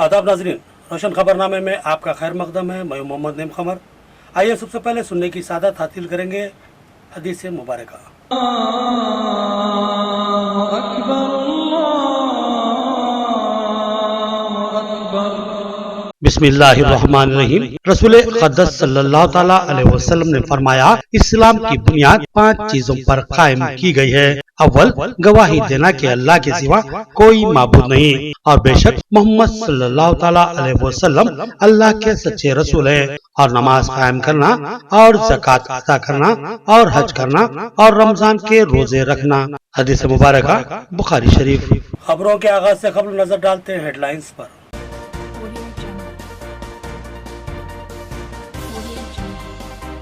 आदाब नाजरीन, रोशन खबरनामे में आपका खैर मकदम है। मैं मोहम्मद नईम खमर। आइए सबसे पहले सुनने की सादत हासिल करेंगे हदीस मुबारक। बिस्मिल्लाहिर्रहमानिर्रहीम। रसूल क़ुद्दस सल्लल्लाहु ताला अलैहि वसल्लम ने फरमाया, इस्लाम की बुनियाद 5 चीजों पर कायम की गई है। अव्वल, गवाही देना कि अल्लाह के सिवा कोई माबूद नहीं और बेशक मोहम्मद सल्लल्लाहु ताला अलैहि वसल्लम अल्लाह के सच्चे रसूल हैं। और नमाज कायम करना और ज़कात अदा करना और हज करना और रमजान के रोजे रखना। हदीस मुबारक बुखारी शरीफ। खबरों के आगाज से कबल नजर डालते हैं हेडलाइंस पर।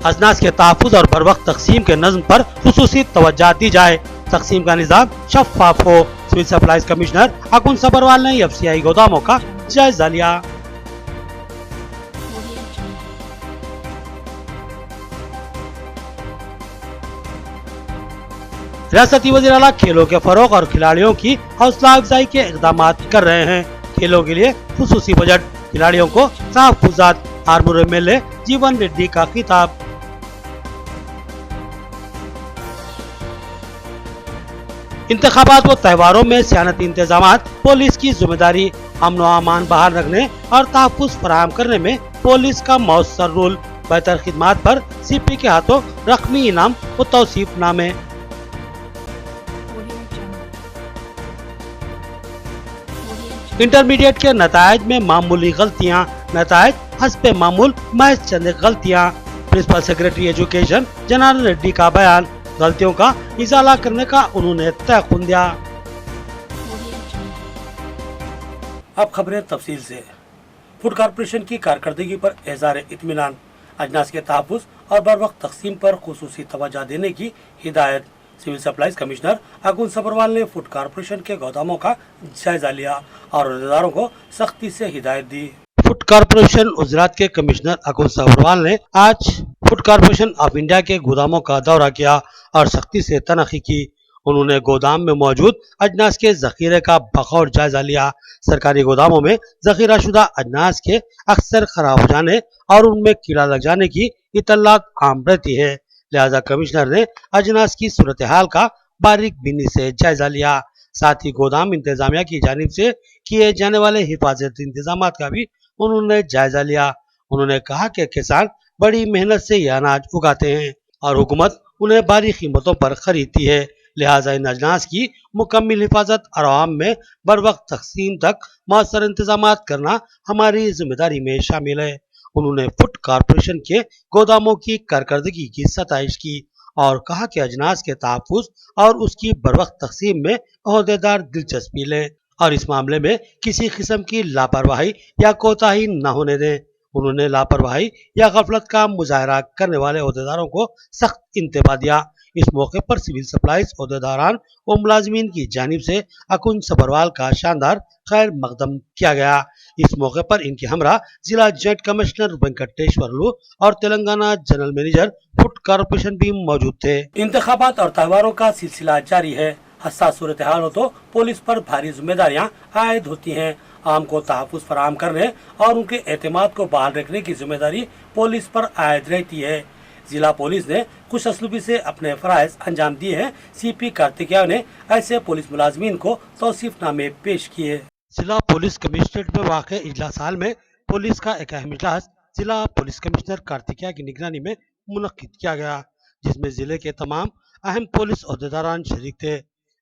अजनास के तहफ़्फ़ुज़ और बर वक्त तकसीम के नज़्म पर खुसूसी तवज्जो दी जाए। तकसीम का निज़ाम शफ़ाफ़ हो। सिविल सप्लाईज कमिश्नर अकुन सबरवाल ने एफसीआई गोदामों का जायजा लिया। रियासती वज़ीर आला खेलों के फरोग और खिलाड़ियों की हौसला अफजाई के इक़दाम कर रहे हैं। खेलों के लिए खुसूसी बजट, खिलाड़ियों को तहफ़्फ़ुज़ात। आर्मूर एमएलए जीवन रेड्डी का खिताब। इंतखाबात व त्योहारों में सियानती इंतजामात पुलिस की जिम्मेदारी। अमन व अमान बहाल रखने और तहफ़्फ़ुज़ फराहम करने में पुलिस का मौसर रोल। बेहतर खिदमात पर सीपी के हाथों रकमी इनाम व तौसीफ नामे। इंटरमीडिएट के नतायज में मामूली गलतियाँ, नतायज हस्बे मामूल महज चंद गलतियाँ। Principal secretary education Janardhan Reddy का बयान, गलतियों का इजाला करने का उन्होंने तयक़ुन दिया। अब खबरें तफसील से। फूड कॉरपोरेशन की कारकर्दगी पर एज़ार इत्मीनान, अजनास के तहफ़्फ़ुज़ और बर वक्त तक़सीम पर खुसूसी तवज्जो देने की हिदायत। सिविल सप्लाईज कमिश्नर अकुन सबरवाल ने फूड कॉरपोरेशन के गोदामों का जायजा लिया और अहदेदारों को सख्ती से हिदायत दी। फूड कॉरपोरेशन गुजरात के कमिश्नर अकुन सबरवाल ने आज फूड कॉरपोरेशन ऑफ इंडिया के गोदामों का दौरा किया और सख्ती से तनखी की। उन्होंने गोदाम में मौजूद अजनास के जखीरे का बखौर जायजा लिया। सरकारी गोदामों में जखीरा शुदा अजनास के अक्सर खराब हो जाने और उनमें कीड़ा लग जाने की इत्तलात आम रहती है, लिहाजा कमिश्नर ने अजनास की सूरत हाल का बारीक बीनी से जायजा लिया। साथ ही गोदाम इंतजामिया की जानिब से किए जाने वाले हिफाजती इंतजाम का भी उन्होंने जायजा लिया। उन्होंने कहा कि किसान बड़ी मेहनत से यह अनाज उगाते हैं और हुकूमत उन्हें भारी कीमतों पर खरीदती है, लिहाजा इन अजनास की मुकम्मल हिफाजत और आवाम में बर वक्त तकसीम तक मौसर इंतजाम करना हमारी जिम्मेदारी में शामिल है। उन्होंने फूड कॉरपोरेशन के गोदामों की कारकर्दगी की सताइश की और कहा कि अजनास के तहफ़्फ़ुज़ और उसकी बर वक्त तकसीम में अहदेदार दिलचस्पी लें और इस मामले में किसी किस्म की लापरवाही या कोताही न होने दें। उन्होंने लापरवाही या गफलत का मुजाहरा करने वाले अहदेदारों को सख्त इंतबाह दिया। इस मौके पर सिविल सप्लाईज अहदेदारान व मुलाजमीन की जानिब से अकुन सबरवाल का शानदार खैर मकदम किया गया। इस मौके पर इनके हमरा जिला जॉइंट कमिश्नर वेंकटेश्वरलू और Telangana general manager food corporation भी मौजूद थे। इंतखाबात और त्योहारों का सिलसिला जारी है। हसास सूरत हाल हो तो पुलिस पर भारी जिम्मेदारियां आयद होती हैं। आम को तहफ़्फ़ुज़ फराहम करने और उनके एतमाद को बहाल रखने की जिम्मेदारी पुलिस पर आयद रहती है। जिला पुलिस ने खुश असलूबी से अपने फराइज अंजाम दिए हैं। सीपी कार्तिकेय ने ऐसे पुलिस मुलाजमीन को तौसीफनामे पेश किए। जिला पुलिस कमिश्नरेट में वाक़ इजलास हाल में पुलिस का एक अहम इजलास जिला पुलिस कमिश्नर कार्तिकेय की निगरानी में मुनक्किद किया गया, जिसमें जिले के तमाम अहम पुलिस अहदेदारान शरीक थे।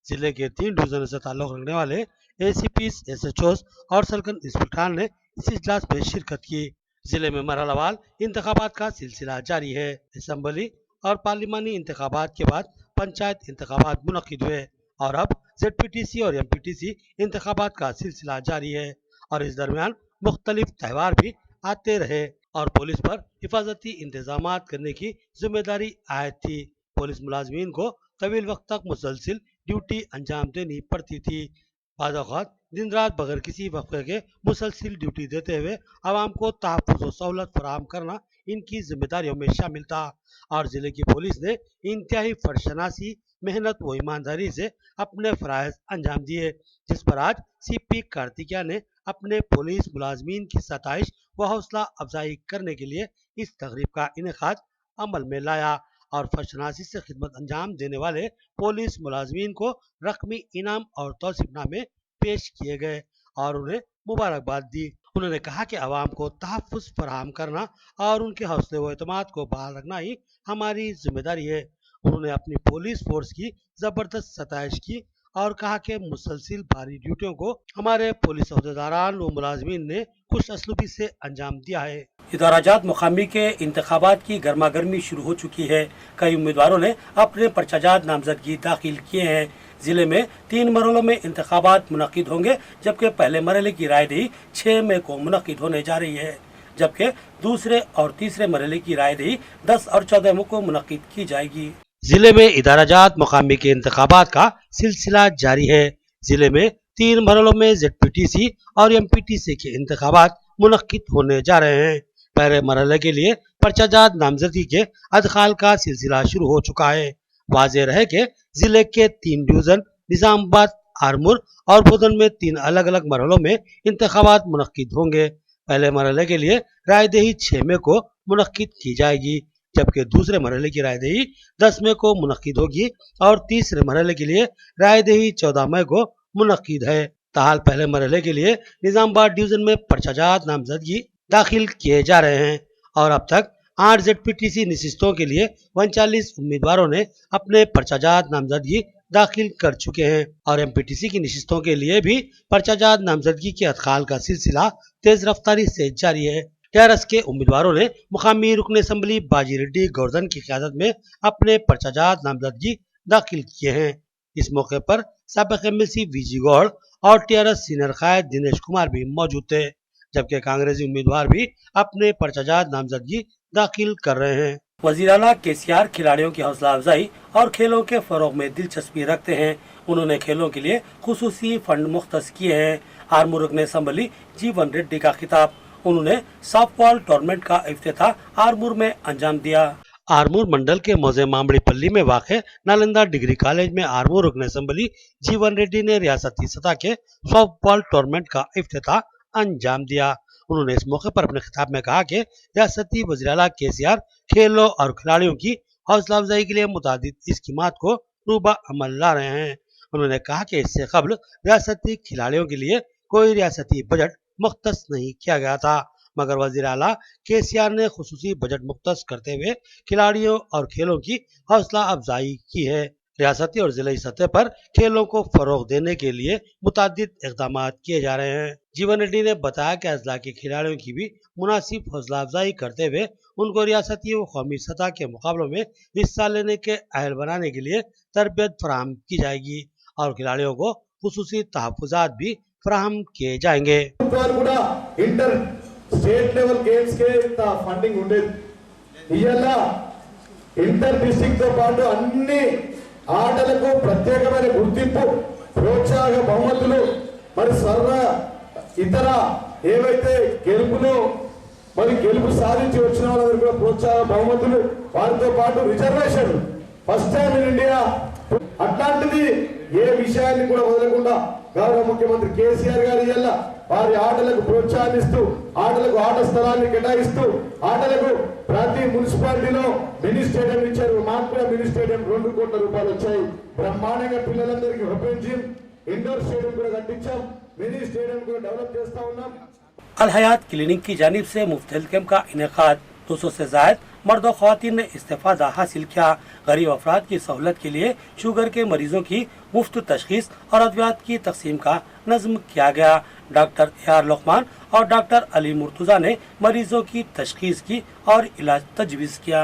जिले के 3 डिवीजनों से ताल्लुक़ रखने वाले एसीपीज, एसएचओज और सर्कल इंस्पेक्टर ने इस इजलास में शिरकत की। जिले में मरहलावार इंतखाबात का सिलसिला जारी है। असम्बली और पार्लिमानी इंतखाबात के बाद पंचायत इंतखाबात मुनक्किद हुए और अब जेडपीटीसी और एमपीटीसी इंतखाबात का सिलसिला जारी है और इस दरमियान मुख्तलिफ त्यौहार भी आते रहे और पुलिस पर हिफाजती इंतजाम करने की जिम्मेदारी आयद थी। पुलिस मुलाजमीन को तवील वक्त तक मुसलसिल ड्यूटी अंजाम देनी पड़ती थी। بعض اوقات دن رات بغیر کسی وقفے کے مسلسل ڈیوٹی دیتے ہوئے عوام کو تحفظ و سہولت فراہم کرنا ان کی ذمہ داریوں میں شامل تھا، اور ضلع کی پولیس نے انتہائی فرشناسی، محنت و ایمانداری سے اپنے فرائض انجام دیے، جس پر آج سی پی کارتکیہ نے اپنے پولیس ملازمین کی ستائش و حوصلہ افزائی کرنے کے لیے اس تقریب کا انعقاد عمل میں لایا، اور فرشناسی سے خدمت انجام دینے والے پولیس ملازمین کو رقمی انعام اور توصیف نامے پیش کیے گئے اور انہیں مبارکباد دی۔ انہوں نے کہا کہ عوام کو تحفظ فراہم کرنا اور ان کے حوصلے و اعتماد کو بحال رکھنا ہی ہماری ذمہ داری ہے۔ انہوں نے اپنی پولیس فورس کی زبردست ستائش کی اور کہا کہ مسلسل بھاری ڈیوٹیوں کو ہمارے پولیس عہدیداران و ملازمین نے خوش اسلوبی سے انجام دیا ہے۔ ادارہ جات مقامی کے انتخابات کی گرما گرمی شروع ہو چکی ہے۔ کئی امیدواروں نے اپنے پرچہ جات نامزدگی داخل کیے ہیں۔ ضلع میں 3 مرحلوں میں انتخابات منعقد ہوں گے، جبکہ پہلے مرحلے کی رائے دہی 6 مئی کو منعقد ہونے جا رہی ہے، جبکہ دوسرے اور تیسرے مرحلے کی رائے دہی 10 اور 14 مئی کو منعقد کی جائے گی۔ ضلع میں ادارہ جات مقامی کے انتخابات کا سلسلہ جاری ہے۔ ضلع میں 3 مرحلوں میں زیڈ پی ٹی سی اور ایم پی ٹی سی کے انتخابات منعقد ہونے جا رہے ہیں۔ پہلے مرحلے کے لیے پرچہ جات نامزدگی کے ادخال کا سلسلہ شروع ہو چکا ہے۔ واضح رہے کہ ضلع کے 3 ڈویژن نظام آباد، آرمور اور بودن میں 3 الگ الگ مرحلوں میں انتخابات منعقد ہوں گے۔ پہلے مرحلے کے لیے رائے دہی 6 مئی کو منعقد کی جائے گی، جبکہ دوسرے مرحلے کی رائے دہی 10 مئی کو منعقد ہوگی اور تیسرے مرحلے کے لیے رائے دہی 14 مئی کو منعقد ہے۔ تاحال پہلے مرحلے کے لیے نظام آباد ڈویژن میں پرچہ جات نامزدگی داخل کیے جا رہے ہیں اور اب تک 8 زیڈ پی ٹی سی نشستوں کے لیے 39 امیدواروں نے اپنے پرچہ جات نامزدگی داخل کر چکے ہیں، اور ایم پی ٹی سی کی نشستوں کے لیے بھی پرچہ جات نامزدگی کے ادخال کا سلسلہ تیز رفتاری سے جاری ہے۔ ٹیارس کے امیدواروں نے مقامی رکن اسمبلی باجی ریڈی گوردھن کی قیادت میں اپنے پرچہ جات نامزدگی داخل کیے ہیں۔ اس موقع پر سابق ایم ایل سی وی جی گوڑ اور ٹیارس سینئر قائد دنیش کمار بھی موجود تھے، جبکہ کانگریسی امیدوار بھی اپنے پرچہ جات نامزدگی داخل کر رہے ہیں۔ وزیر اعلیٰ کے سی آر کھلاڑیوں کی حوصلہ افزائی اور کھیلوں کے فروغ میں دلچسپی رکھتے ہیں۔ انہوں نے کھیلوں کے لیے خصوصی فنڈ مختص کیے ہیں۔ آرمور رکن اسمبلی جیون ریڈی کا خطاب۔ انہوں نے سافٹ بال ٹورنامنٹ کا افتتاح آرمور میں انجام دیا۔ آرمور منڈل کے موزے مامڑی پلی میں واقع نالندہ ڈگری کالج میں آرمور رکن اسمبلی جیون ریڈی نے ریاستی سطح کے سافٹ بال ٹورنامنٹ کا افتتاح انجام دیا۔ انہوں نے اس موقع پر اپنے خطاب میں کہا کہ ریاستی وزیر اعلیٰ کے سی آر کھیلوں اور کھلاڑیوں کی حوصلہ افزائی کے لیے متعدد اسکیمات کو روبہ عمل لا رہے ہیں۔ انہوں نے کہا کہ اس سے قبل ریاستی کھلاڑیوں کے لیے کوئی ریاستی بجٹ مختص نہیں کیا گیا تھا، مگر وزیر اعلیٰ کے سی آر نے خصوصی بجٹ مختص کرتے ہوئے کھلاڑیوں اور کھیلوں کی حوصلہ افزائی کی ہے۔ ریاستی اور ضلعی سطح پر کھیلوں کو فروغ دینے کے لیے متعدد اقدامات کیے جا رہے ہیں۔ جیون ریڈی نے بتایا کہ اضلاع کے کھلاڑیوں کی بھی مناسب حوصلہ افزائی کرتے ہوئے ان کو ریاستی و قومی سطح کے مقابلوں میں حصہ لینے کے اہل بنانے کے لیے تربیت فراہم کی جائے گی اور کھلاڑیوں کو خصوصی تحفظات بھی فراہم کیے جائیں گے۔ ఇంటర్ స్టేట్ లెవెల్ గేమ్స్ కే ఫండింగ్ ఉండేది, ఇవాళ ఇంటర్ డిస్ట్రిక్ట్ తో పాటు అన్ని ఆటలకు ప్రత్యేకమైన గుర్తింపు, ప్రోత్సాహక బహుమతులు, మరి స్వర్ణ ఇతర ఏవైతే గెలుపులు మరి గెలుపు సాధించి వచ్చిన వాళ్ళందరూ కూడా ప్రోత్సాహక బహుమతులు, వారితో పాటు reservation first time in India. అట్లాంటిది ఏ విషయాన్ని కూడా వదలకుండా గౌరవ ముఖ్యమంత్రి కేసీఆర్ గారు ఇవాళ వారి ఆటలకు ప్రోత్సాహిస్తూ, ఆటలకు ఆట స్థలాన్ని కేటాయిస్తూ, ఆటలకు ప్రతి మున్సిపాలిటీలో మినీ స్టేడియం ఇచ్చారు। మాకు కూడా మినీ స్టేడియం 2 కోట్ల రూపాయలు వచ్చాయి। బ్రహ్మాండంగా పిల్లలందరికీ ఓపెన్ జిమ్, ఇండోర్ స్టేడియం కూడా కట్టించాం, మినీ స్టేడియం కూడా డెవలప్ చేస్తా ఉన్నాం। अल हयात क्लिनिक की जानिब से मुफ्त हेल्थ कैंप का इनेकाद। 200 से जायद मर्द और ख्वातीन ने इस्तेफादा हासिल किया। गरीब अफराद की सहूलत के लिए शुगर के मरीजों की मुफ्त तशखीस और अद्वियात की तकसीम का नज़्म किया गया। Doctor AR. लोकमान और डॉक्टर अली मुर्तुजा ने मरीजों की तशखीस की और इलाज तजवीज़ किया।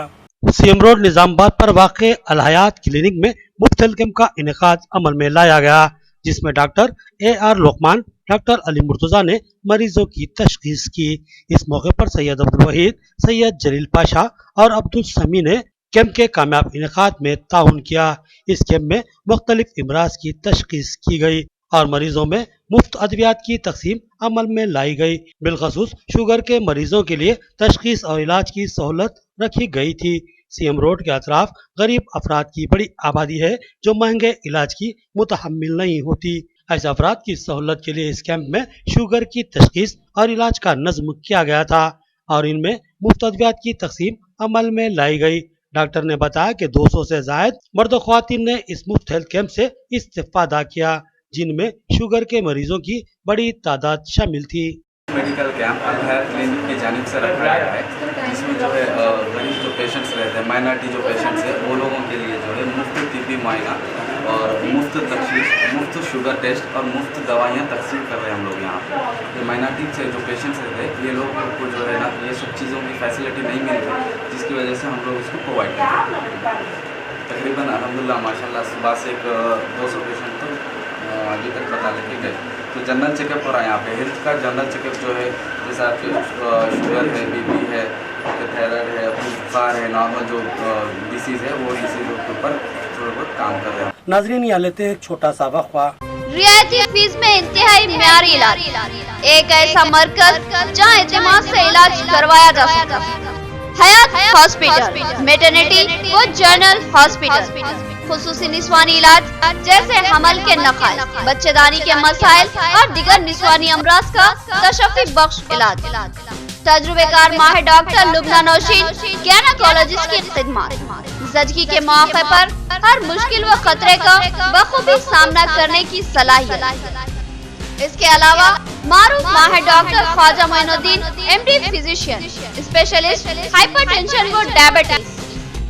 सीएम रोड निजामाबाद पर वाक़े अल हयात क्लिनिक में मुफ्त हेल्थ कैंप का इनेकाद अमल में लाया गया, जिसमें डॉक्टर ए.आर. लोकमान, डॉक्टर अली मुर्तुजा ने मरीजों की तशखीस की। इस मौके पर सैयद अब्दुल वहीद, सैयद जलील पाशा और अब्दुल समी ने कैंप के कामयाब इनेकाद में ताउन किया। इस कैंप में मुख्तलिफ इमराज की तशखीस की गई और मरीजों में मुफ्त अद्वियात की तकसीम अमल में लाई गई। बिलखसूस शुगर के मरीजों के लिए तशखीस और इलाज की सहूलत रखी गई थी। सीएम रोड के अतराफ गरीब अफराद की बड़ी आबादी है जो महंगे इलाज की मुतहम्मिल नहीं होती। ऐसे अफराद की सहूलत के लिए इस कैंप में शुगर की तशखीस और इलाज का नज्म किया गया था और इनमें मुफ्त अद्वियात की तकसीम अमल में लाई गई। डॉक्टर ने बताया कि 200 से ज्यादा मर्द और ख्वातीन ने इस मुफ्त हेल्थ कैंप से इस्तेफादा किया, जिनमें शुगर के मरीजों की बड़ी तादाद शामिल थी। मेडिकल कैंप हेल्थ क्लिनिक की जानिब से रखा गया है, जिसमें जो है गरीब जो पेशेंट्स रहते हैं, माइनॉरिटी जो पेशेंट्स हैं, वो लोगों के लिए जो है मुफ्त तिब्बी मुआयना और मुफ्त तशखीस, मुफ्त शुगर टेस्ट और मुफ्त दवाइयाँ तकसीम कर रहे हैं हम लोग यहाँ पे। माइनॉरिटी से जो पेशेंट्स रहते हैं, ये लोग को जो है ना ये सब चीज़ों की फैसिलिटी नहीं मिलती, जिसकी वजह से हम लोग इसको प्रोवाइड करते हैं। तकरीबन अल्हम्दुलिल्लाह माशाल्लाह सुबह से 200 पेशेंट तो आगे तक बता लेके गए। तो जनरल चेकअप हो रहा है यहाँ पे, हेल्थ का जनरल चेकअप जो है, जैसे आपके शुगर है, बीपी है, थायराइड है, बुखार है, नॉर्मल जो डिसीज़ है वो डिसीज़ के ऊपर थोड़ा बहुत काम कर रहे हैं। नाजरीन यहाँ लेते हैं एक छोटा सा वक्फा। रियायती फीस में इंतहाई म्यारी इलाज, एक ऐसा मरकज जहाँ एतमाद से इलाज करवाया जा सकता है। हयात हॉस्पिटल, मेटर्निटी व जनरल हॉस्पिटल, खुसूसी निस्वानी इलाज जैसे हमल के नखाइस, बच्चेदानी के मसाइल और दिगर निस्वानी अमराज का तशफ़ी बख्श इलाज। तजुर्बेकार माहिर डॉक्टर लुबना नौशीन गैनाकोलॉजिस्ट की खिदमत, ज़चगी के मौके पर हर मुश्किल व खतरे का बखूबी सामना करने की सलाहियत। इसके अलावा मारूफ माहिर doctor Khwaja Moinuddin MD physician, specialist hypertension व डायबिटीज।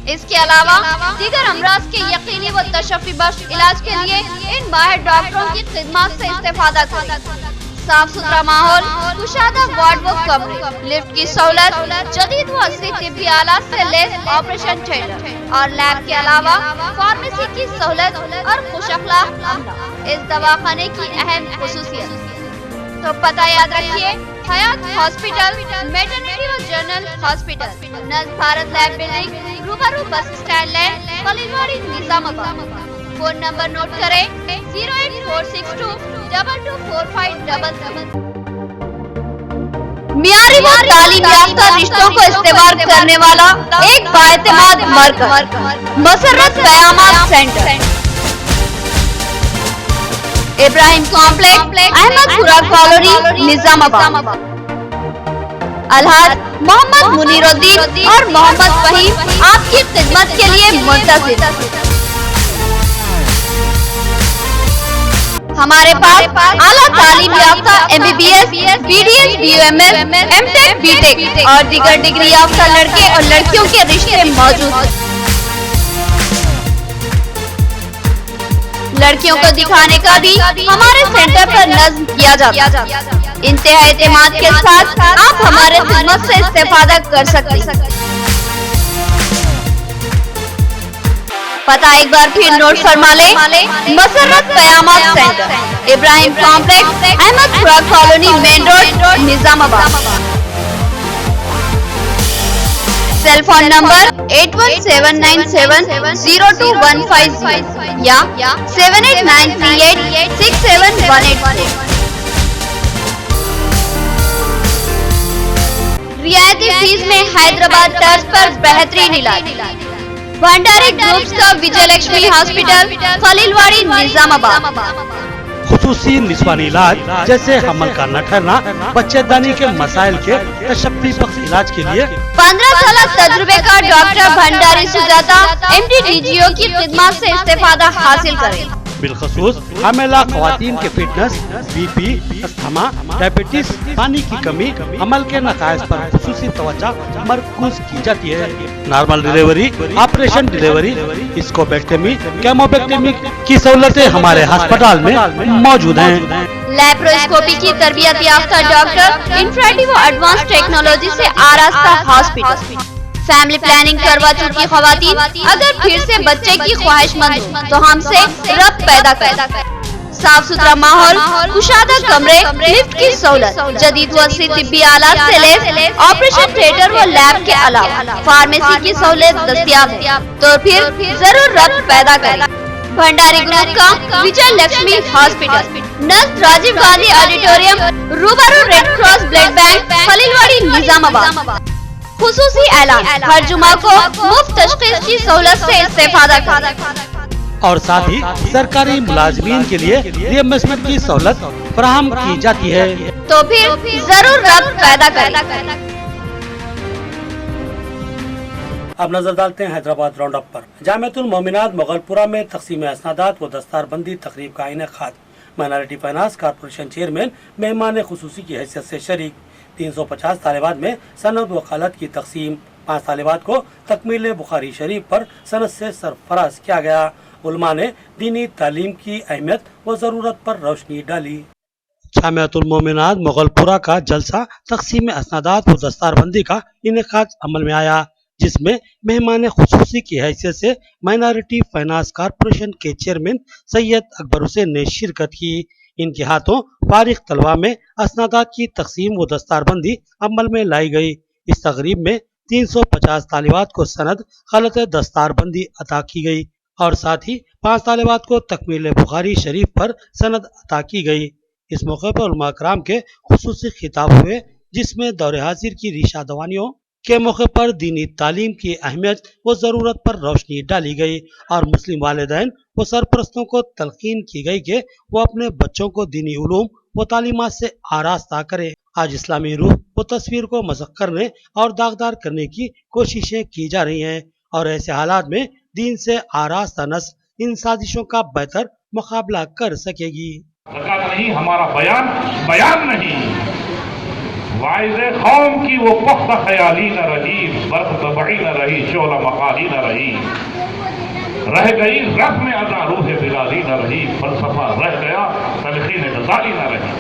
इसके अलावा दीगर अमराज के यकीनी व तशफ़ी बख्श इलाज के लिए इन माहिर डॉक्टरों की खिदमत से इस्तेफादा करें। साफ सुथरा माहौल, कुशादा वार्ड व कमरे, लिफ्ट की सहूलत, जदीद व असली तिब्बी आलात से लैस ऑपरेशन थिएटर और लैब के अलावा फार्मेसी की सहूलत और खुश अखलाक अमला इस दवाखाने की अहम खुसूसियत। तो पता याद रखिए, हयात हॉस्पिटल, मेटर्निटी व जनरल हॉस्पिटल, नज़ भारत लैब बिल्डिंग, रूबरू बस स्टैंड लैंड, Khaleelwadi, Nizamabad. Phone number note करें 08462 224577। मियारी व तालीम याफ्ता रिश्तों को इस्तेमाल करने वाला एक बाएतमाद मरकज, मसर्रत क़यामत centre, Ibrahim complex, Ahmedpura colony, Nizamabad. अलहाज मोहम्मद मुनीरुद्दीन और मोहम्मद फहीम आपकी खिदमत के लिए मुंतज़िर। हमारे पास आला तालीम याफ्ता MBBS, BDS, BUMS, MTech, BTech और दीगर डिग्री याफ्ता लड़के और लड़कियों के रिश्ते मौजूद हैं। लड़कियों को दिखाने का भी हमारे सेंटर पर नज़्म किया जाता है। इंतहा एतमाद के साथ आप हमारे खिदमत से इस्तेफादा कर सकते हैं। पता एक बार फिर नोट फरमा ले, मसर्रत क़यामत centre, Ibrahim complex, Ahmedpura colony, main road, Nizamabad. Cell phone number 8179702150 या 7893867188। रियायती फीस में हैदराबाद तर्ज पर बेहतरीन इलाज, भंडारी ग्रुप्स का विजयलक्ष्मी हॉस्पिटल, खलीलवाड़ी, निजामाबाद। खुसूसी निस्वानी इलाज जैसे हमल का न ठहरना, बच्चेदानी के मसाइल के तशफ़ी बख्श इलाज के लिए 15 साल तजुर्बेकार doctor Bhandari Sujata MD DGO की खिदमत से इस्तेफादा हासिल करें। बिलखसूस हमेला ख्वातीन के फिटनेस, BP, अस्थमा, डायबिटीज, पानी की कमी, अमल के नकाइस पर खुसूसी तवज्जो मरकूज की जाती है। नॉर्मल डिलीवरी, ऑपरेशन डिलीवरी, स्कोपेक्टमी, केमोपेक्टमी की सहूलतें हमारे अस्पताल में मौजूद हैं। लैप्रोस्कोपी की तरबियत याफ्ता डॉक्टर, इंफ्रारेड व एडवांस टेक्नोलॉजी से आरास्ता हॉस्पिटल। फैमिली प्लानिंग करवा चुकी ख्वातीन अगर फिर से बच्चे की ख्वाहिशमंद हो तो हमसे रब्त पैदा कर। साफ सुथरा माहौल, कुशादा कमरे, लिफ्ट की सहूलत, जदीद व असली तिब्बी आलात से लैस ऑपरेशन थिएटर व लैब के अलावा फार्मेसी की सहूलत दस्तयाब है। तो फिर जरूर रब्त पैदा करें। भंडारी ग्रुप का विजय लक्ष्मी हॉस्पिटल, नज़दीक राजीव गांधी ऑडिटोरियम, रूबरू red cross blood bank, Khaleelwadi, Nizamabad. खुसूसी ऐलान, हर जुमा को मुफ्त तशखीस की सहूलत से इस्तेफादा करें और साथ ही सरकारी मुलाजमीन के लिए रिएम्बर्समेंट की सहूलत फराहम की जाती है। तो फिर जरूर रब्त पैदा करें। अब नजर डालते हैं हैदराबाद राउंड अप पर। जामियातुल मोमिनात मोगलपुरा में तकसीम असनादात व दस्तारबंदी तकरीब का इनेकाद। माइनॉरिटी फाइनेंस कॉर्पोरेशन चेयरमैन मेहमान खुसूसी की हैसियत से शरीक। 350 तालिबात में सनद वकालत की तकसीम। 5 तालिबात को तकमील बुखारी शरीफ पर सनद से सरफराज किया गया। उलमा ने दीनी तालीम की अहमियत व ज़रूरत पर रोशनी डाली। जामियातुल मोमिनात मोगलपुरा का जलसा तकसीम असनादात व दस्तारबंदी का इनेकाद अमल में आया, जिसमें मेहमान खुसूसी की हैसियत से माइनॉरिटी फाइनेंस कॉर्पोरेशन के चेयरमैन सैयद अकबर हुसैन ने शिरकत की। इनके हाथों फारिग तलबा में असनादात की तकसीम व दस्तारबंदी अमल में लाई गई। इस तकरीब में 350 तालिबात को सनद गलत दस्तारबंदी अता की गई और साथ ही 5 तालिबात को तकमील बुखारी शरीफ पर सनद अता की गई। इस मौके पर उलमा कराम के खुसूसी खिताब हुए, जिसमें दौरे हाजिर की रिशा दवानियों के मौके पर दीनी तालीम की अहमियत व ज़रूरत पर रोशनी डाली गई और मुस्लिम वालिदैन व सरपरस्तों को तलकीन की गई कि वो अपने बच्चों को दीनी उलूम व तालीमात से आरास्ता करें। आज इस्लामी रूह व तस्वीर को मज़क करने और दागदार करने की कोशिशें की जा रही हैं और ऐसे हालात में दीन से आरास्ता नस्ल इन साजिशों का बेहतर मुकाबला कर सकेगी। नहीं, हमारा बयान नहीं, वाइज़े कौम की वो पुख्ता ख्याली न रही, बर्फ तबई न रही, शोला मकाली न रही, रह गई रस्म अदा रूह बिलाली न रही, फलसफा रह गया तलखीन गजाली न रही।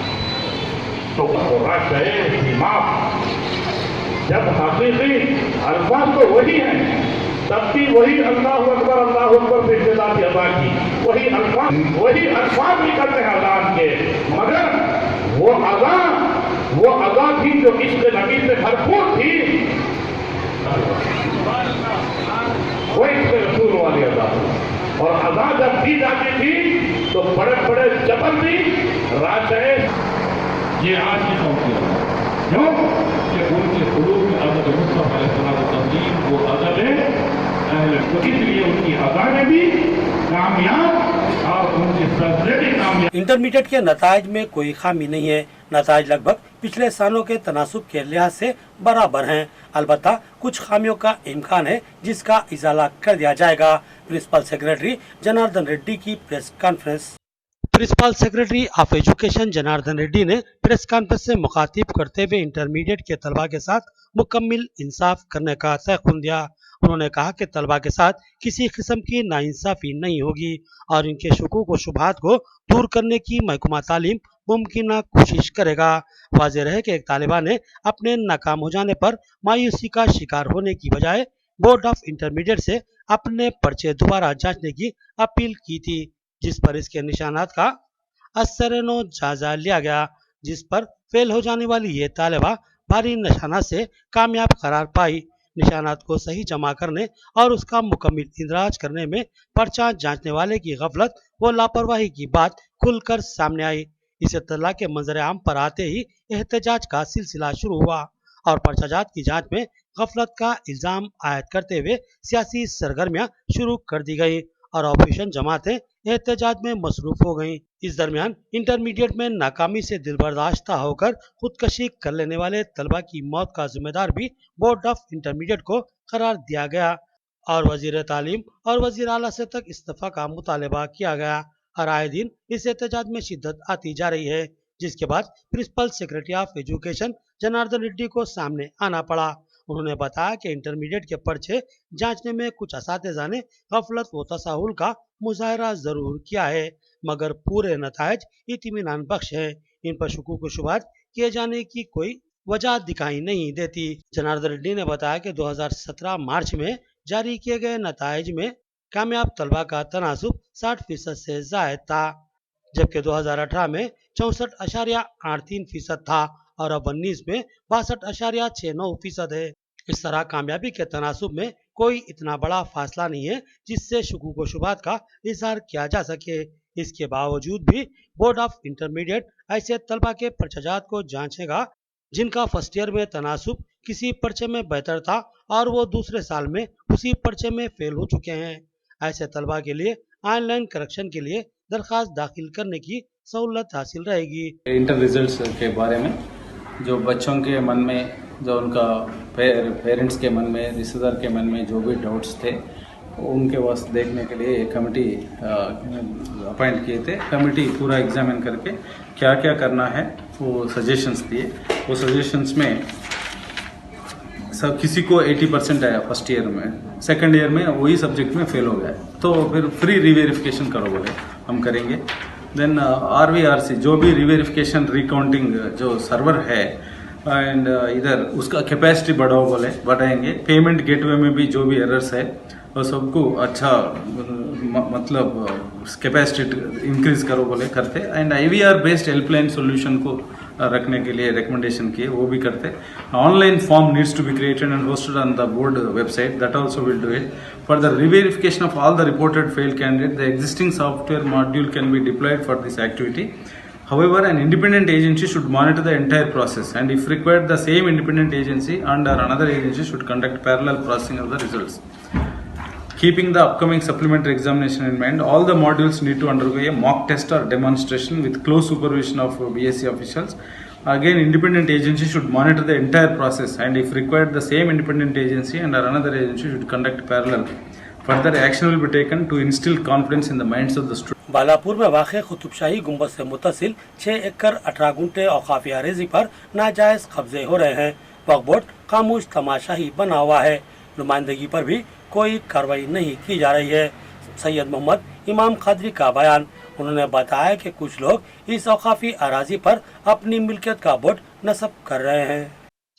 तो जब हकीकी अल्फाज तो वही है, तब भी वही अल्लाह अकबर से इब्तिदाई अदा की, वही अल्फाज निकलते हैं अजान के, मगर वो अदा थी जो इश्क़ नबी से भरपूर थी, वो इश्क़ रसूल वाली अदा। और अदा जब दी जाती थी तो बड़े बड़े जबल भी राशे ये आज की कौम क्यों कि उनके कुलूब में अदब मुस्तफा अलैहिस्सलाम वो अदब है, तो इसलिए उनकी अदा में भी कामयाब और उनके सजदे भी कामयाब। इंटरमीडिएट के नताज में कोई खामी नहीं है। नताज लगभग पिछले सालों के तनासुब के लिहाज से बराबर हैं। अलबत्ता कुछ खामियों का इम्कान है, जिसका इजाला कर दिया जाएगा। प्रिंसिपल सेक्रेटरी जनार्दन रेड्डी की press conference. Principal secretary of education Janardhan Reddy ने प्रेस कॉन्फ्रेंस से मुखातिब करते हुए इंटरमीडिएट के तलबा के साथ मुकम्मिल इंसाफ करने का तयक़ुन दिया। उन्होंने कहा कि तलबा के साथ किसी किस्म की नाइंसाफी नहीं होगी और इनके शुकूक व शुबहात को दूर करने की महकमा तालीम मुमकिन कोशिश करेगा। वाज़ेह रहे कि एक तालिबा ने अपने नाकाम हो जाने पर मायूसी का शिकार होने की बजाय बोर्ड ऑफ इंटरमीडिएट से अपने पर्चे दोबारा जांचने की अपील की थी, जिस पर इसके निशानात का असरनो जायजा लिया गया, जिस पर फेल हो जाने वाली ये तालिबा भारी निशानात से कामयाब करार पाई। निशानात को सही जमा करने और उसका मुकम्मिल इंदराज करने में पर्चा जांचने वाले की गफलत व लापरवाही की बात खुलकर सामने आई। इस इत्तला के मंजर आम पर आते ही एहतजाज का सिलसिला शुरू हुआ और पर्चाजात की जांच में गफलत का इल्जाम आयद करते हुए सियासी सरगर्मियां शुरू कर दी गई और ऑपरेशन जमातें एहतजाज में मसरूफ हो गईं। इस दरमियान इंटरमीडिएट में नाकामी से दिलबर्दाश्ता होकर खुदकशी कर लेने वाले तलबा की मौत का जिम्मेदार भी बोर्ड ऑफ इंटरमीडिएट को करार दिया गया और वजीर तालीम और वजीर आला से तक इस्तीफा का मुतालबा किया गया और आए दिन इस एहतजाज में शिद्दत आती जा रही है, जिसके बाद principal secretary of education Janardhan Reddy को सामने आना पड़ा। उन्होंने बताया कि इंटरमीडिएट के पर्चे जांचने में कुछ असातिज़ा ने गफलत व तसाहुल का मुजाहरा जरूर किया है, मगर पूरे नतायज इत्मीनान बख्श है। इन पर शुकूक व शुबहात किए जाने की कोई वजह दिखाई नहीं देती। जनार्दन रेड्डी ने बताया कि 2017 मार्च में जारी किए गए नतायज में कामयाब तलबा का तनासुब 60% से ज़ायद था, जबकि 2018 में 64.83% था और अब 19 में 62.69% है। इस तरह कामयाबी के तनासुब में कोई इतना बड़ा फासला नहीं है जिससे शुकूक व शुबात का इजहार किया जा सके। इसके बावजूद भी बोर्ड ऑफ इंटरमीडिएट ऐसे तलबा के पर्चाजात को जांचेगा जिनका फर्स्ट ईयर में तनासुब किसी पर्चे में बेहतर था और वो दूसरे साल में उसी पर्चे में फेल हो चुके हैं। ऐसे तलबा के लिए ऑनलाइन करेक्शन के लिए दरखास्त दाखिल करने की सहूलत हासिल रहेगी। इंटर रिजल्ट्स के बारे में जो बच्चों के मन में, जो उनका पेरेंट्स के मन में, रिश्तेदार के मन में जो भी डाउट्स थे उनके वास्ते देखने के लिए एक कमेटी अपॉइंट किए थे। कमेटी पूरा एग्जामिन करके क्या क्या करना है वो सजेशंस दिए। वो सजेशंस में सब किसी को 80% आया फर्स्ट ईयर में, सेकंड ईयर में वही सब्जेक्ट में फेल हो गया, तो फिर फ्री रिवेरिफिकेशन करो बोले, हम करेंगे। देन RVRC जो भी रिवेरिफिकेशन रिकाउंटिंग जो सर्वर है एंड इधर उसका कैपेसिटी बढ़ाओ बोले, बढ़ाएंगे। पेमेंट गेटवे में भी जो भी एरर्स है वो सबको अच्छा मतलब कैपेसिटी इंक्रीज करो बोले, करते। And IVR based helpline solution को रखने के लिए रिकमेंडेशन किए, वो भी करते। Online form needs to be created and hosted on the board website, that also will do it. For the reverification of all the reported failed candidate, the existing software module can be deployed for this activity. However, an independent agency should monitor the entire process, and if required, the same independent agency and or another agency should conduct parallel processing of the results. Keeping the upcoming supplementary examination in mind, all the modules need to undergo a mock test or demonstration with close supervision of BSc officials. Again, independent agency should monitor the entire process, and if required, the same independent agency and or another agency should conduct parallel. Further action will be taken to instill confidence in the minds of the students. Balapur में वाक़ कुतुबशाही गुंबद से मुतसिल 6 एकड़ 18 गुंटे औकाफी अरेजी पर नाजायज कब्जे हो रहे हैं। वक्फ बोर्ड खामोश तमाशाही बना हुआ है, नुमाइंदगी पर भी कोई कार्रवाई नहीं की जा रही है। सैयद मोहम्मद इमाम खादरी का बयान, उन्होंने बताया कि कुछ लोग इस औकाफी अराजी पर अपनी मिल्कियत का बोर्ड नस्ब कर रहे हैं।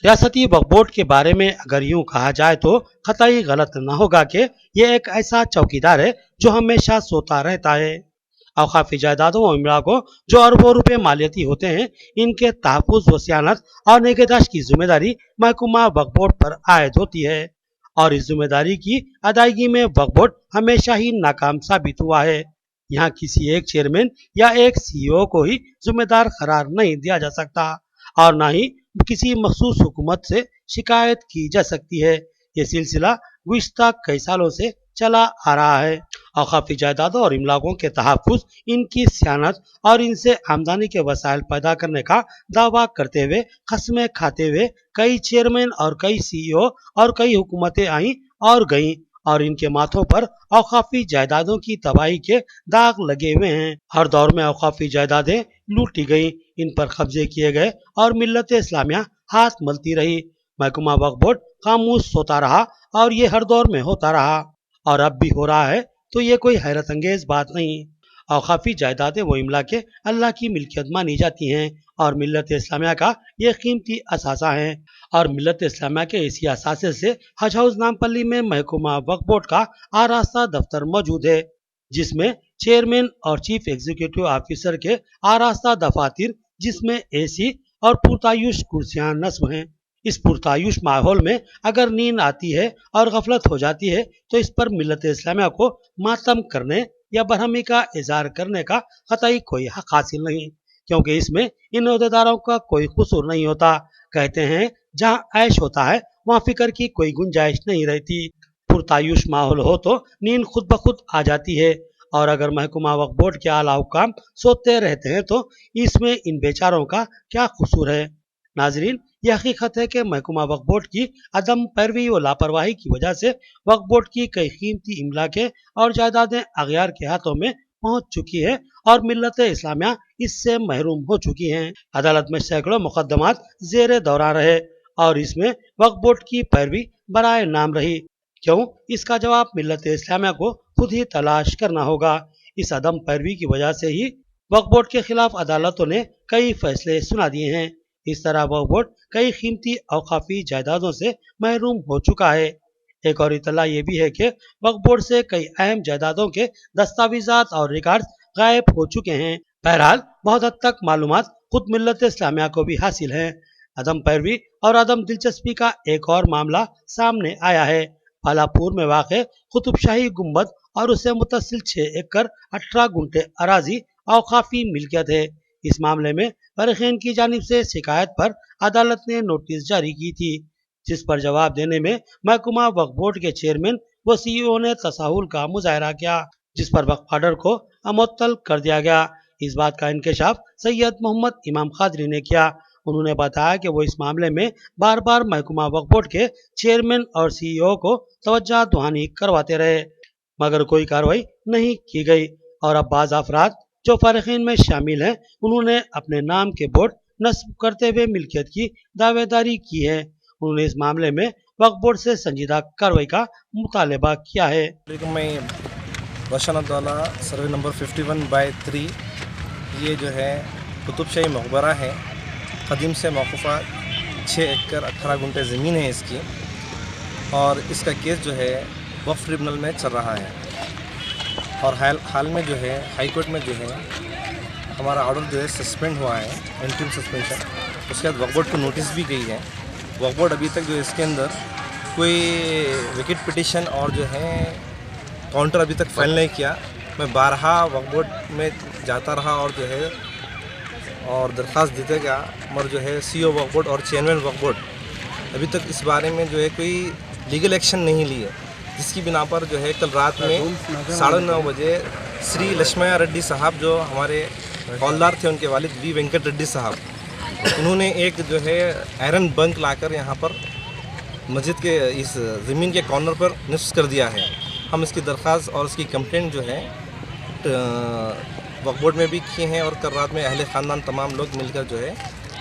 रियासती वक्फ बोर्ड के बारे में अगर यूं कहा जाए तो कतई गलत न होगा कि ये एक ऐसा चौकीदार है जो हमेशा सोता रहता है। औकाफी जायदादों और इमरा को जो अरबों रुपए मालियती होते हैं, इनके तहफ़्फ़ुज़ व सियानत और निगहदाश्त की जिम्मेदारी महकमा वक्फ बोर्ड पर आयद होती है और इस जिम्मेदारी की अदायगी में वक्फ बोर्ड हमेशा ही नाकाम साबित हुआ है। यहाँ किसी एक चेयरमैन या एक CEO को ही जिम्मेदार करार नहीं दिया जा सकता और न ही किसी मखसूस हुकूमत से शिकायत की जा सकती है। ये सिलसिला गुज़िश्ता कई सालों से चला आ रहा है। औकाफी जायदादों और इमलाकों के तहफ़्फ़ुज़, इनकी सियानत और इनसे आमदनी के वसाइल पैदा करने का दावा करते हुए कस्में खाते हुए कई चेयरमैन और कई CEO और कई हुकूमतें आईं और गईं और इनके माथों पर औकाफी जायदादों की तबाही के दाग लगे हुए हैं। हर दौर में औकाफी जायदादें लूटी गईं, इन पर कब्जे किए गए और मिल्लत इस्लामिया हाथ मलती रही। महकमा वक्फ बोर्ड खामोश सोता रहा और ये हर दौर में होता रहा और अब भी हो रहा है, तो ये कोई हैरत अंगेज बात नहीं। औकाफी जायदादें वो इमला के अल्लाह की मिल्कियत मानी जाती हैं और मिल्लत इस्लामिया का ये कीमती असासा है और मिल्लत इस्लामिया के इसी असासे से हज हाउस नामपल्ली में महकमा वक्फ बोर्ड का आरास्ता दफ्तर मौजूद है, जिसमें चेयरमैन और चीफ एग्जीक्यूटिव ऑफिसर के आरास्ता दफातर, जिसमें AC और पुरतायुश कुर्सियां नस्ब हैं। इस पुरतायुश माहौल में अगर नींद आती है और गफलत हो जाती है तो इस पर मिल्लत इस्लामिया को मातम करने या बरहमी का इजहार करने का कतई कोई हक हासिल नहीं, क्योंकि इसमें इन ओहदेदारों का कोई कसूर नहीं होता। कहते हैं जहाँ ऐश होता है वहाँ फिक्र की कोई गुंजाइश नहीं रहती। पुरतायुश माहौल हो तो नींद खुद ब खुद आ जाती है और अगर महकमा वक्फ बोर्ड के आला हुक्काम सोते रहते हैं तो इसमें इन बेचारों का क्या कसूर है। नाजरीन, यह हकीकत है कि महकमा वक्फ बोर्ड की अदम पैरवी व लापरवाही की वजह से वक्फ बोर्ड की कई कीमती इमला के और जायदादें अगयार के हाथों में पहुंच चुकी है और मिल्लत इस्लामिया इससे महरूम हो चुकी हैं। अदालत में सैकड़ों मुकदमात जेर दौरान रहे और इसमें वक्फ बोर्ड की पैरवी बराए नाम रही। क्यों? इसका जवाब मिल्लत इस्लामिया को खुद ही तलाश करना होगा। इस अदम पैरवी की वजह से ही वक्फ बोर्ड के खिलाफ अदालतों ने कई फैसले सुना दिए हैं। इस तरह वक्फ बोर्ड कई कीमती औकाफी जायदादों से महरूम हो चुका है। एक और इतला ये भी है कि वक्फ बोर्ड से कई अहम जायदादों के दस्तावेजात और रिकॉर्ड गायब हो चुके हैं। बहरहाल बहुत हद तक मालूमात खुद मिल्लत इस्लामिया को भी हासिल हैं। अदम पैरवी और अदम दिलचस्पी का एक और मामला सामने आया है। बालापुर में वाक़े कुतुबशाही गुंबद और उससे मुतसिल 6 एकड़ 18 गुंठे अराजी औकाफी मिल्कियत है। इस मामले में फरीक़ैन की जानिब से शिकायत पर अदालत ने नोटिस जारी की थी, जिस पर जवाब देने में महकमा वक्फ बोर्ड के चेयरमैन व CEO ने तसाहुल का मुजाहरा किया, जिस पर वक्फ ऑर्डर को अमुअत्तल कर दिया गया। इस बात का इंकशाफ सैयद मोहम्मद इमाम कादरी ने किया। उन्होंने बताया कि वो इस मामले में बार बार महकमा वक्फ बोर्ड के चेयरमैन और CEO को तवज्जो दुहानी करवाते रहे, मगर कोई कार्रवाई नहीं की गई और अब बाज़ अफराद जो फरीक़ैन में शामिल हैं उन्होंने अपने नाम के बोर्ड नस्ब करते हुए मिल्कियत की दावेदारी की है। उन्होंने इस मामले में वक्फ बोर्ड से संजीदा कार्रवाई का मुतालबा किया है। मैं वशानदौला सर्वे नंबर 51/3, ये जो है कुतुबशाही मकबरा है, कदीम से मौक़ूफ़ा 6 एकड़ 18 गुंठे ज़मीन है इसकी, और इसका केस जो है वक्फ ट्रिब्यूनल में चल रहा है। और हाल में जो है हाई कोर्ट में जो है हमारा ऑर्डर जो है सस्पेंड हुआ है, इंटरिम सस्पेंशन। उसके बाद वक्फ बोर्ड को नोटिस भी गई है। वक्फ बोर्ड अभी तक जो इसके अंदर कोई विकेट पिटीशन और जो है काउंटर अभी तक फाइल नहीं किया। मैं बारहा वक्फ बोर्ड में जाता रहा और जो है और दरख्वास्त देते गया, मगर जो है CEO वक्फ बोर्ड और चेयरमैन वक्फ बोर्ड अभी तक इस बारे में जो है कोई लीगल एक्शन नहीं लिए, जिसकी बिना पर जो है कल रात में 9:30 बजे श्री लक्ष्मया रेड्डी साहब, जो हमारे हौलदार थे, उनके वालिद वी वेंकट रेड्डी साहब, उन्होंने एक जो है आयरन बंक लाकर यहाँ पर मस्जिद के इस ज़मीन के कॉर्नर पर निस्फ कर दिया है। हम इसकी दरख्वास्त और इसकी कंप्लेंट जो है वक्फ बोर्ड में भी किए हैं और कल रात में अहले ख़ानदान तमाम लोग मिलकर जो है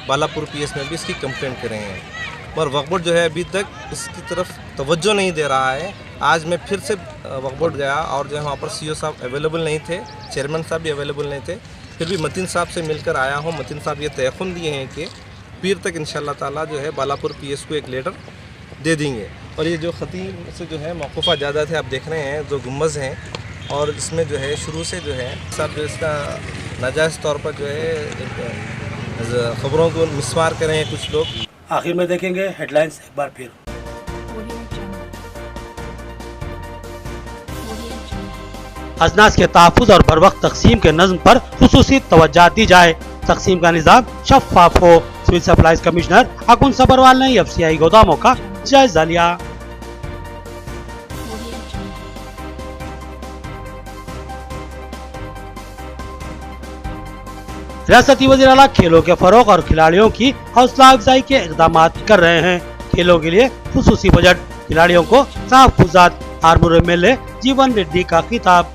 बालापुर PS में भी इसकी कंप्लेंट करे हैं, पर वक्फ बोर्ड जो है अभी तक इसकी तरफ तवज्जो नहीं दे रहा है। आज मैं फिर से वक्फ बोर्ड गया और जो है वहाँ पर CEO साहब अवेलेबल नहीं थे, चेयरमैन साहब भी अवेलेबल नहीं थे, फिर भी मतीन साहब से मिलकर आया हूँ। मतीन साहब ये तयक़ुन दिए हैं कि पीर तक इंशाअल्लाह ताला जो है बालापुर PS को एक लेटर दे देंगे। और ये जो खतीब से जो है मौक़ूफ़ा ज़्यादा थे, आप देख रहे हैं जो गुम्बज़ हैं, और इसमें जो है शुरू से जो है सब जो इसका नाजायज़ तौर पर जो है ख़बरों को मिसमार कर रहे हैं कुछ लोग। आखिर में देखेंगे हेडलाइंस एक बार फिर। अजनास के तहफ़्फ़ुज़ और बरवक्त तक़सीम के नज़्म पर खुसूसी तवज्जो दी जाए, तक़सीम का निज़ाम शफ़ाफ़ हो। सिविल सप्लाईज कमिश्नर अकुन सबरवाल ने FCI गोदामों का जायजा लिया। रियासती वज़ीर आला खेलों के फरोग और खिलाड़ियों की हौसला अफजाई के इक़दाम कर रहे हैं। खेलों के लिए खुसूसी बजट, खिलाड़ियों को तहफ़्फ़ुज़ात, आरमूर MLA जीवन रेड्डी का खिताब।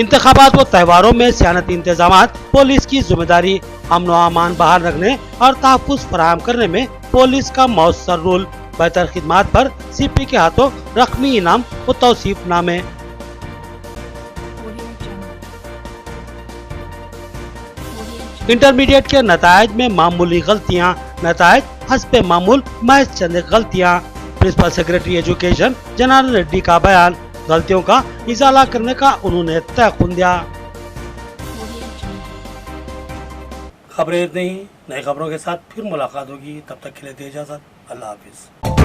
इंतखाबात व त्योहारों में सियानती इंतजामात, पुलिस की जिम्मेदारी, अमन व अमान बहाल रखने और तहफ़्फ़ुज़ फराहम करने में पुलिस का मौसर रोल। बेहतर खिदमात पर CP के हाथों रकमी इनाम व तौसीफ नामे। इंटरमीडिएट के नतायज में मामूली गलतियाँ, नतायज हस्बे मामूल महज चंद गलतियाँ। Principal secretary education Janardhan Reddy का बयान, गलतियों का इजाला करने का उन्होंने तयक़ुन दिया। खबरें इतनी ही, नई खबरों के साथ फिर मुलाकात होगी, तब तक के लिए दे इजाज़त, अल्लाह हाफिज़।